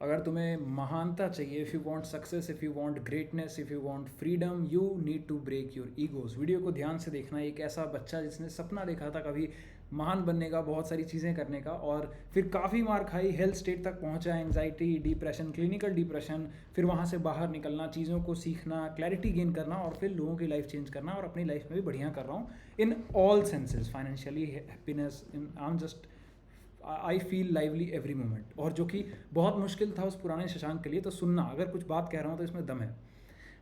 अगर तुम्हें महानता चाहिए, if you want success, if you want greatness, if you want freedom, you need to break your egos. Video को ध्यान से देखना। एक ऐसा बच्चा जिसने सपना देखा था कभी महान बनने का, बहुत सारी चीज़ें करने का, और फिर काफ़ी मार खाई, हेल्थ स्टेट तक पहुंचा, एंग्जाइटी, डिप्रेशन, क्लिनिकल डिप्रेशन, फिर वहाँ से बाहर निकलना, चीज़ों को सीखना, क्लैरिटी गेन करना, और फिर लोगों की लाइफ चेंज करना, और अपनी लाइफ में भी बढ़िया कर रहा हूँ in all senses, financially, happiness, in I am just I feel lively every moment. और जो कि बहुत मुश्किल था उस पुराने शशांक के लिए। तो सुनना, अगर कुछ बात कह रहा हूँ तो इसमें दम है।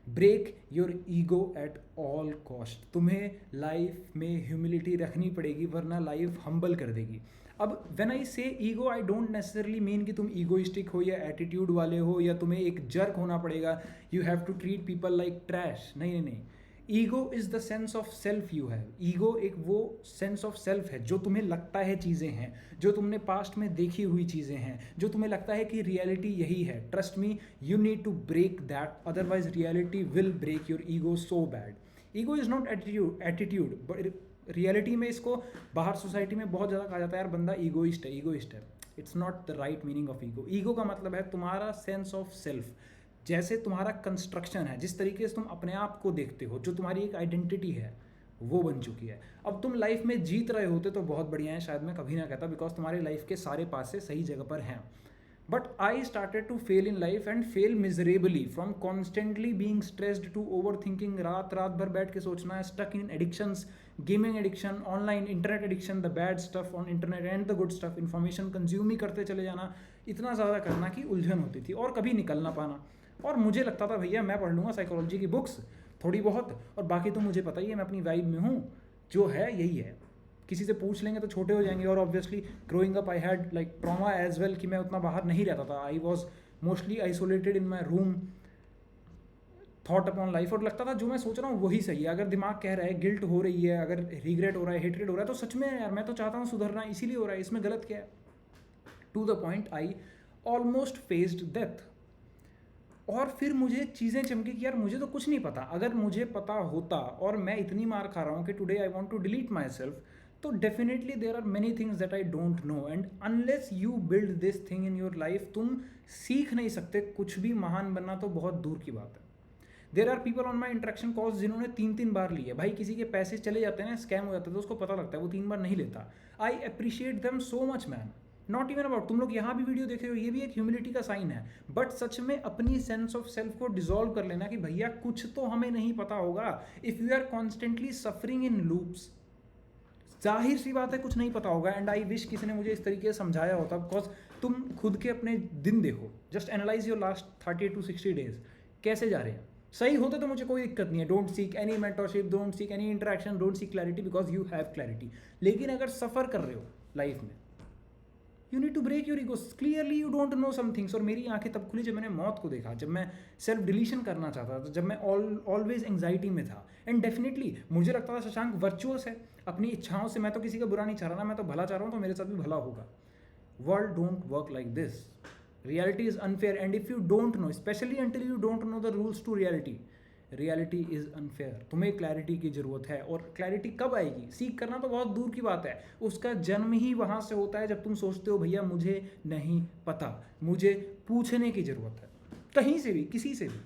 Break your ego at all cost. तुम्हें लाइफ में ह्यूमिलिटी रखनी पड़ेगी, वरना लाइफ हम्बल कर देगी। अब व्हेन आई से ego, I don't necessarily mean कि तुम ईगोइस्टिक हो या एटीट्यूड वाले हो या तुम्हें एक जर्क होना पड़ेगा, you have to treat people like trash. नहीं नहीं नहीं। Ego is the sense of self you have. Ego एक वो सेंस ऑफ सेल्फ है जो तुम्हें लगता है चीज़ें हैं, जो तुमने पास्ट में देखी हुई चीज़ें हैं, जो तुम्हें लगता है कि रियलिटी यही है। Trust me, you need to break that, otherwise reality will break your ego so bad. Ego is not attitude, but reality में इसको बाहर सोसाइटी में बहुत ज़्यादा कहा जाता है, यार बंदा ईगोइस्ट है, ईगोइस्ट है। It's not the right meaning of ego. Ego का मतलब है तुम्हारा सेंस ऑफ सेल्फ, जैसे तुम्हारा कंस्ट्रक्शन है, जिस तरीके से तुम अपने आप को देखते हो, जो तुम्हारी एक आइडेंटिटी है, वो बन चुकी है। अब तुम लाइफ में जीत रहे होते तो बहुत बढ़िया है, शायद मैं कभी ना कहता, बिकॉज तुम्हारे लाइफ के सारे पास से सही जगह पर हैं। But I started to fail in life and fail miserably from constantly being stressed to over thinking. रात रात भर बैठ के सोचना है, stuck in addictions, gaming addiction, online internet addiction, the bad stuff on internet and the good stuff, information consume ही करते चले जाना, इतना ज़्यादा करना कि उलझन होती थी और कभी निकल ना पाना। और मुझे लगता था भैया मैं पढ़ लूँगा साइकोलॉजी की बुक्स थोड़ी बहुत, और बाकी तो मुझे पता ही है, मैं अपनी वाइब में हूँ, जो है यही है। किसी से पूछ लेंगे तो छोटे हो जाएंगे। और obviously growing up I had like trauma as well, कि मैं उतना बाहर नहीं रहता था। I was mostly isolated in my room, thought upon life, और लगता था जो मैं सोच रहा हूँ वही सही है। अगर दिमाग कह रहा है, गिल्ट हो रही है, अगर रिग्रेट हो रहा है, हेटरेड हो रहा है, तो सच में यार मैं तो चाहता हूँ सुधरना, इसीलिए हो रहा है, इसमें गलत क्या है। To the point I almost faced death. और फिर मुझे चीज़ें चमकी कि यार मुझे तो कुछ नहीं पता। अगर मुझे पता होता और मैं इतनी मार खा रहा हूँ कि today I want to delete myself, तो definitely there are many things that I don't know, and unless you build this thing in your life, तुम सीख नहीं सकते कुछ भी। महान बनना तो बहुत दूर की बात है। There are people on my interaction calls जिन्होंने 3-3 बार लिए। भाई किसी के पैसे चले जाते हैं ना, स्कैम हो जाता है, तो उसको पता लगता है, वो 3 बार नहीं लेता। I appreciate them so much man. Not even about, तुम लोग यहाँ भी वीडियो देख रहे हो, ये भी एक ह्यूमिलिटी का साइन है। बट सच में अपनी सेंस ऑफ सेल्फ को डिजोल्व कर लेना कि भैया कुछ तो हमें नहीं पता होगा। If you are constantly suffering in loops, जाहिर सी बात है कुछ नहीं पता होगा। एंड आई विश किसी ने मुझे इस तरीके से समझाया होता, बिकॉज तुम खुद के अपने दिन देखो, just analyse your last 30 to 60 days कैसे जा रहे हैं। सही होते तो मुझे कोई दिक्कत नहीं है, don't seek any mentorship, don't seek any interaction, don't seek clarity, because you have clarity. लेकिन अगर सफ़र कर रहे हो लाइफ में, you need to break your ego. Clearly you don't know some things. और मेरी आंखें तब खुली जब मैंने मौत को देखा, जब मैं सेल्फ डिलीशन करना चाहता था, जब मैं ऑलवेज एंग्जाइटी में था। एंड डेफिनेटली मुझे लगता था शशांक वर्चुअस है अपनी इच्छाओं से, मैं तो किसी का बुरा नहीं चाह रहा ना, मैं तो भला चाह रहा हूँ, तो मेरे साथ भी भला होगा। World don't work like this. Reality is unfair, and if you don't know, specially until you don't know the rules to reality, reality is unfair. तुम्हें क्लैरिटी की ज़रूरत है। और क्लैरिटी कब आएगी? सीख करना तो बहुत दूर की बात है, उसका जन्म ही वहाँ से होता है जब तुम सोचते हो भैया मुझे नहीं पता, मुझे पूछने की ज़रूरत है, कहीं से भी, किसी से भी।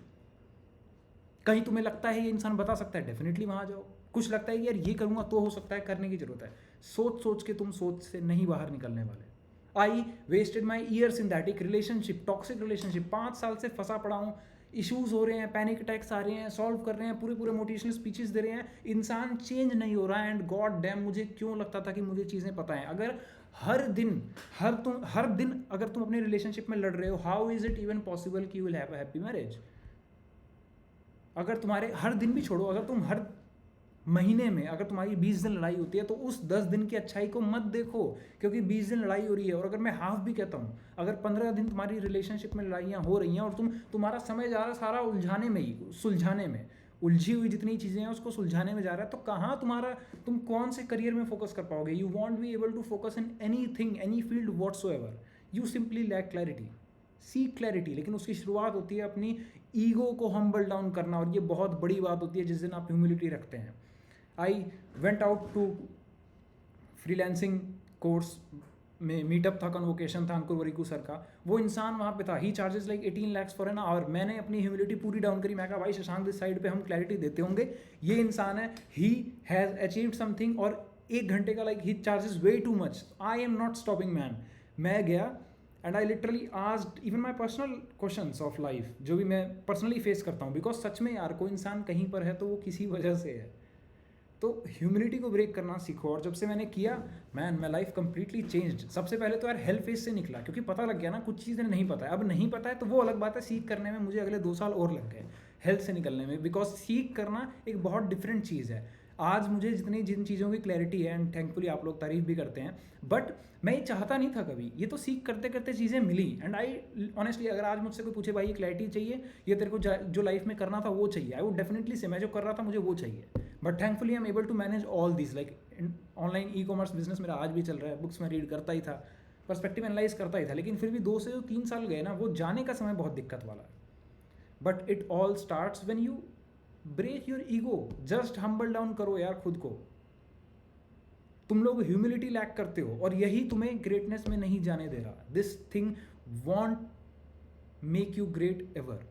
कहीं तुम्हें लगता है ये इंसान बता सकता है, डेफिनेटली वहाँ जाओ। कुछ लगता है यार ये करूँगा तो हो सकता है, करने की ज़रूरत है। सोच सोच के तुम सोच से नहीं बाहर निकलने वाले। I wasted my years in that, एक रिलेशनशिप, टॉक्सिक रिलेशनशिप, 5 साल से फंसा पड़ा हूँ। इश्यूज हो रहे हैं, पैनिक अटैक्स आ रहे हैं, सॉल्व कर रहे हैं, पूरे पूरे मोटिवेशनल स्पीचेस दे रहे हैं, इंसान चेंज नहीं हो रहा है। एंड गॉड डैम, मुझे क्यों लगता था कि मुझे चीज़ें पता हैं। अगर हर दिन अगर तुम अपने रिलेशनशिप में लड़ रहे हो, how is it even possible कि you will have a happy marriage? अगर तुम्हारे हर दिन भी छोड़ो, अगर तुम हर महीने में अगर तुम्हारी 20 दिन लड़ाई होती है, तो उस 10 दिन की अच्छाई को मत देखो, क्योंकि 20 दिन लड़ाई हो रही है। और अगर मैं हाफ भी कहता हूँ, अगर 15 दिन तुम्हारी रिलेशनशिप में लड़ाइयाँ हो रही हैं और तुम्हारा समय जा रहा है सारा उलझाने में ही, सुलझाने में, उलझी हुई जितनी चीज़ें हैं उसको सुलझाने में जा रहा है, तो कहाँ तुम कौन से करियर में फोकस कर पाओगे? You won't be able to focus in anything, any field what's ever. You simply lack clarity. Seek clarity, लेकिन उसकी शुरुआत होती है अपनी ईगो को हम्बल डाउन करना, और ये बहुत बड़ी बात होती है जिस दिन आप ह्यूमिलिटी रखते हैं। I went out to freelancing course में मीटअप था, कन्वोकेशन था अंकुर वरीकू सर का, वो इंसान वहाँ पे था, he charges like 18 lakhs for an hour. मैंने अपनी ह्यूमिलिटी पूरी डाउन करी, मैं कहा भाई शशांक दिस साइड पे हम क्लैरिटी देते होंगे, ये इंसान है, ही हैज़ अचीव्ड समथिंग, और 1 घंटे का like he charges way too much, I am not stopping man. मैं गया and I literally asked even my personal questions of life, जो भी मैं पर्सनली फेस करता हूँ, बिकॉज सच में यार कोई इंसान कहीं पर है तो वो किसी वजह से है। तो ह्यूमिलिटी को ब्रेक करना सीखो, और जब से मैंने किया man, my life completely changed. सबसे पहले तो यार हेल्थ फेज से निकला, क्योंकि पता लग गया ना कुछ चीज़ें नहीं पता है। अब नहीं पता है तो वो अलग बात है, सीख करने में मुझे अगले 2 साल और लग गए हेल्थ से निकलने में, बिकॉज सीख करना एक बहुत डिफरेंट चीज़ है। आज मुझे जिन चीज़ों की क्लैरिटी है, एंड थैंकफुली आप लोग तारीफ भी करते हैं, बट मैं ये चाहता नहीं था कभी, ये तो सीख करते करते चीज़ें मिली। एंड आई ऑनेस्टली, अगर आज मुझसे कोई पूछे भाई ये क्लैरिटी चाहिए, ये तेरे को जो लाइफ में करना था वो चाहिए, आई वुड डेफिनेटली से मैं जो कर रहा था मुझे वो चाहिए। But thankfully I am able to manage all this, like online e commerce business मेरा आज भी चल रहा है, बुक्स में रीड करता ही था, पर्सपेक्टिव एनालाइज करता ही था, लेकिन फिर भी 2 से 3 साल गए ना, वो जाने का समय बहुत दिक्कत वाला है। But it all starts when you break your ego, just humble down करो यार खुद को। तुम लोग ह्यूमिलिटी लैक करते हो, और यही तुम्हें ग्रेटनेस में नहीं जाने दे रहा। This thing want make you great ever.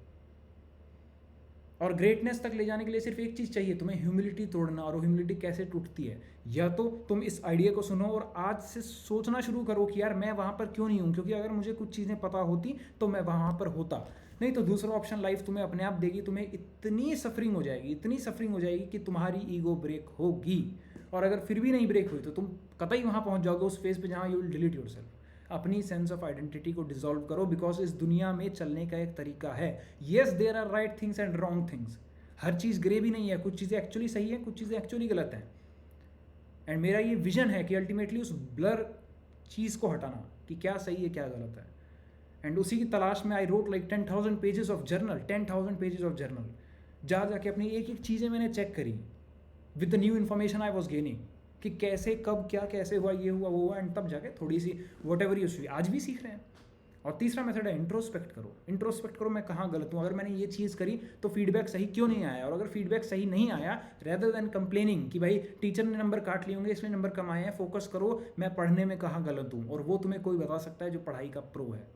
और ग्रेटनेस तक ले जाने के लिए सिर्फ एक चीज़ चाहिए, तुम्हें ह्यूमिलिटी तोड़ना। और ह्यूमिलिटी कैसे टूटती है, या तो तुम इस आइडिया को सुनो और आज से सोचना शुरू करो कि यार मैं वहाँ पर क्यों नहीं हूँ, क्योंकि अगर मुझे कुछ चीज़ें पता होती तो मैं वहाँ पर होता। नहीं तो दूसरा ऑप्शन लाइफ तुम्हें अपने आप देगी, तुम्हें इतनी सफरिंग हो जाएगी, इतनी सफरिंग हो जाएगी कि तुम्हारी ईगो ब्रेक होगी। और अगर फिर भी नहीं ब्रेक हुई तो तुम कतई वहाँ पहुँच जाओगे उस फेज पे जहाँ यू विल डिलीट योरसेल्फ। अपनी सेंस ऑफ आइडेंटिटी को डिसॉल्व करो, बिकॉज इस दुनिया में चलने का एक तरीका है। Yes there are right things and wrong things, हर चीज़ ग्रे भी नहीं है, कुछ चीज़ें एक्चुअली सही है, कुछ चीज़ें एक्चुअली गलत हैं। एंड मेरा ये विजन है कि अल्टीमेटली उस ब्लर चीज़ को हटाना कि क्या सही है क्या गलत है। एंड उसी की तलाश में I wrote like 10,000 pages of journal, 10,000 pages of journal. जा जाके अपनी एक एक चीज़ें मैंने चेक करी with the new information I was gaining, कि कैसे कब क्या कैसे हुआ, ये हुआ वो हुआ, एंड तब जाके थोड़ी सी वट एवर यूज हुई, आज भी सीख रहे हैं। और तीसरा मेथड है इंट्रोस्पेक्ट करो। इंट्रोस्पेक्ट करो, मैं कहाँ गलत हूँ, अगर मैंने ये चीज़ करी तो फीडबैक सही क्यों नहीं आया, और अगर फीडबैक सही नहीं आया, रेदर देन कंप्लेनिंग कि भाई टीचर ने नंबर काट लिए होंगे इसलिए नंबर कम आए हैं, फोकस करो मैं पढ़ने में कहाँ गलत हूँ। और वो तुम्हें कोई बता सकता है जो पढ़ाई का प्रो है,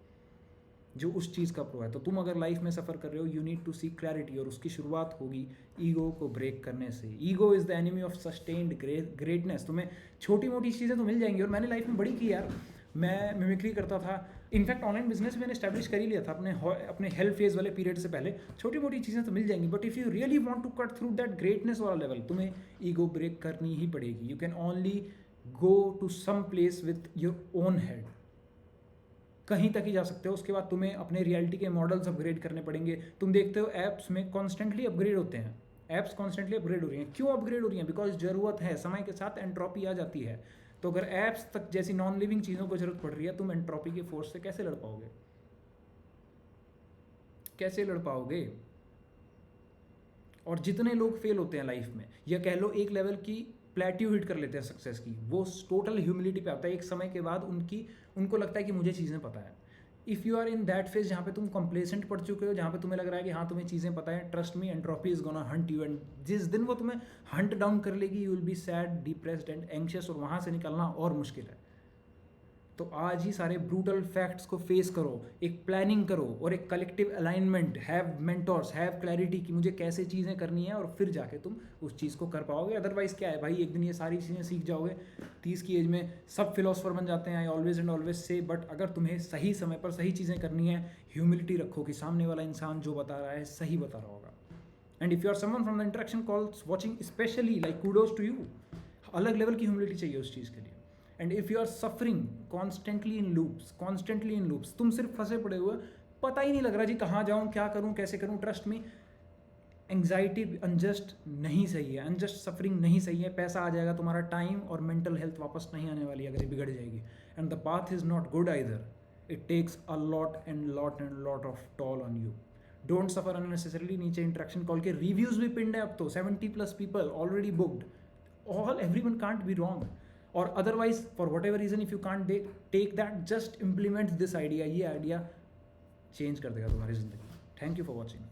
जो उस चीज़ का प्रो है। तो तुम अगर लाइफ में सफ़र कर रहे हो, you need to seek clarity, और उसकी शुरुआत होगी ईगो को ब्रेक करने से। Ego is the enemy of sustained greatness. तुम्हें छोटी मोटी चीज़ें तो मिल जाएंगी, और मैंने लाइफ में बड़ी की यार। मैं मिमिक्री करता था, इनफैक्ट ऑनलाइन बिजनेस मैंने स्टैब्लिश कर ही लिया था अपने हेल्थ फेज वाले पीरियड से पहले। छोटी मोटी चीज़ें तो मिल जाएंगी, but if you really want to cut through that greatness वाला लेवल, तुम्हें ईगो ब्रेक करनी ही पड़ेगी। You can only go to some place with your own head, कहीं तक ही जा सकते हो। उसके बाद तुम्हें अपने रियलिटी के मॉडल्स अपग्रेड करने पड़ेंगे। तुम देखते हो ऐप्स में कॉन्स्टेंटली अपग्रेड होते हैं, ऐप्स कॉन्स्टेंटली अपग्रेड हो रही हैं। क्यों अपग्रेड हो रही हैं? बिकॉज ज़रूरत है, समय के साथ एंट्रोपी आ जाती है। तो अगर ऐप्स तक जैसी नॉन लिविंग चीज़ों को जरूरत पड़ रही है, तुम एंट्रोपी के फोर्स से कैसे लड़ पाओगे? कैसे लड़ पाओगे? और जितने लोग फेल होते हैं लाइफ में, या कह लो एक लेवल की प्लेट्यू हिट कर लेते हैं सक्सेस की, वो टोटल ह्यूमिलिटी पे आता है। एक समय के बाद उनको लगता है कि मुझे चीज़ें पता है। If you are in that phase जहाँ पे तुम कंप्लेसेंट पड़ चुके हो, जहाँ पे तुम्हें लग रहा है कि हाँ तुम्हें चीज़ें पता है, trust me entropy is gonna Hunt you. And जिस दिन वो तुम्हें हंट डाउन कर लेगी, you will be sad, depressed and anxious, और वहाँ से निकलना और मुश्किल है। तो आज ही सारे ब्रूटल फैक्ट्स को फेस करो, एक प्लानिंग करो, और एक collective alignment, have mentors, have clarity कि मुझे कैसे चीज़ें करनी है, और फिर जाके तुम उस चीज़ को कर पाओगे। अदरवाइज़ क्या है भाई, एक दिन ये सारी चीज़ें सीख जाओगे, 30 की एज में सब फिलोसफर बन जाते हैं, I always and always say. But अगर तुम्हें सही समय पर सही चीज़ें करनी है, ह्यूमिलिटी रखो कि सामने वाला इंसान जो बता रहा है सही बता रहा होगा। And if you are someone from the interaction calls watching specially, like kudos to you, अलग लेवल की ह्यूमिलिटी चाहिए उस चीज़ के लिए। And if you are suffering constantly in loops, तुम सिर्फ फंसे पड़े हुए, पता ही नहीं लग रहा जी कहाँ जाऊँ, क्या करूँ, कैसे करूँ। ट्रस्ट मी, एंग्जाइटी अनजस्ट नहीं सही है, अनजस्ट सफरिंग नहीं सही है। पैसा आ जाएगा, तुम्हारा टाइम और मेंटल हेल्थ वापस नहीं आने वाली अगर ये बिगड़ जाएगी। And the path is not good either, it takes a lot of toll on you. Don't suffer unnecessarily. नीचे इंटरेक्शन कॉल के रिव्यूज़ भी पिंड है अब तो, 70+ people already booked. Everyone can't be wrong, और otherwise for whatever reason if you can't take that, just implement this idea. ये idea change कर देगा तुम्हारी जिंदगी। Thank you for watching.